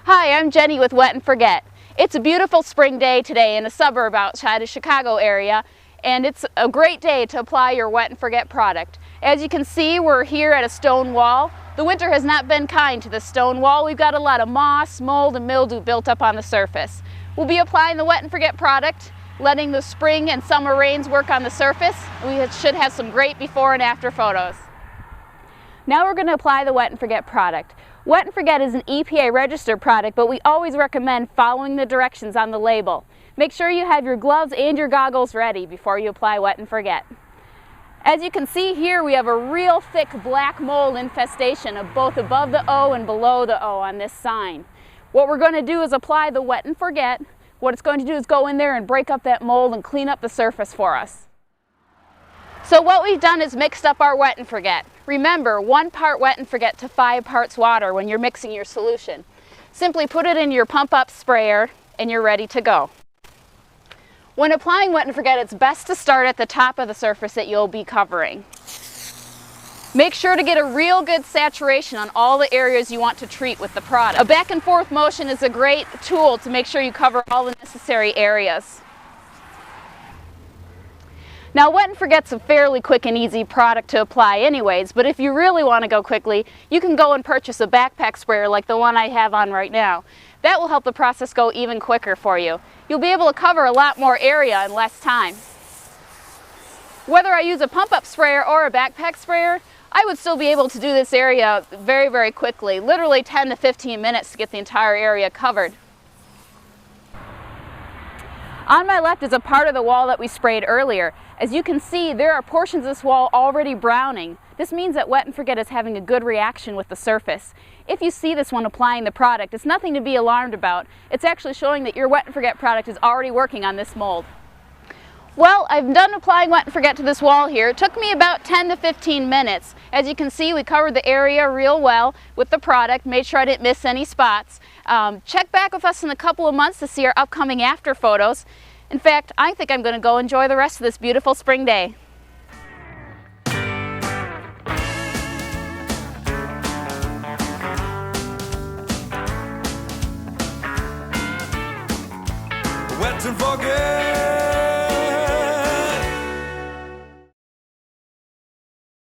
Hi, I'm Jenny with Wet and Forget. It's a beautiful spring day today in a suburb outside the Chicago area, and it's a great day to apply your Wet and Forget product. As you can see, we're here at a stone wall. The winter has not been kind to the stone wall. We've got a lot of moss, mold, and mildew built up on the surface. We'll be applying the Wet and Forget product, letting the spring and summer rains work on the surface. We should have some great before and after photos. Now we're going to apply the Wet and Forget product. Wet and Forget is an EPA registered product, but we always recommend following the directions on the label. Make sure you have your gloves and your goggles ready before you apply Wet and Forget. As you can see here, we have a real thick black mold infestation of both above the O and below the O on this sign. What we're going to do is apply the Wet and Forget. What it's going to do is go in there and break up that mold and clean up the surface for us. So what we've done is mixed up our Wet and Forget. Remember, 1 part Wet and Forget to 5 parts water when you're mixing your solution. Simply put it in your pump-up sprayer and you're ready to go. When applying Wet and Forget, it's best to start at the top of the surface that you'll be covering. Make sure to get a real good saturation on all the areas you want to treat with the product. A back and forth motion is a great tool to make sure you cover all the necessary areas. Now, Wet and Forget's a fairly quick and easy product to apply anyways, but if you really want to go quickly, you can go and purchase a backpack sprayer like the one I have on right now. That will help the process go even quicker for you. You'll be able to cover a lot more area in less time. Whether I use a pump-up sprayer or a backpack sprayer, I would still be able to do this area very, very quickly, literally 10 to 15 minutes to get the entire area covered. On my left is a part of the wall that we sprayed earlier. As you can see, there are portions of this wall already browning. This means that Wet and Forget is having a good reaction with the surface. If you see this when applying the product, it's nothing to be alarmed about. It's actually showing that your Wet and Forget product is already working on this mold. Well, I'm done applying Wet and Forget to this wall here. It took me about 10 to 15 minutes. As you can see, we covered the area real well with the product, made sure I didn't miss any spots. Check back with us in a couple of months to see our upcoming after photos. In fact, I think I'm going to go enjoy the rest of this beautiful spring day. Wet and Forget.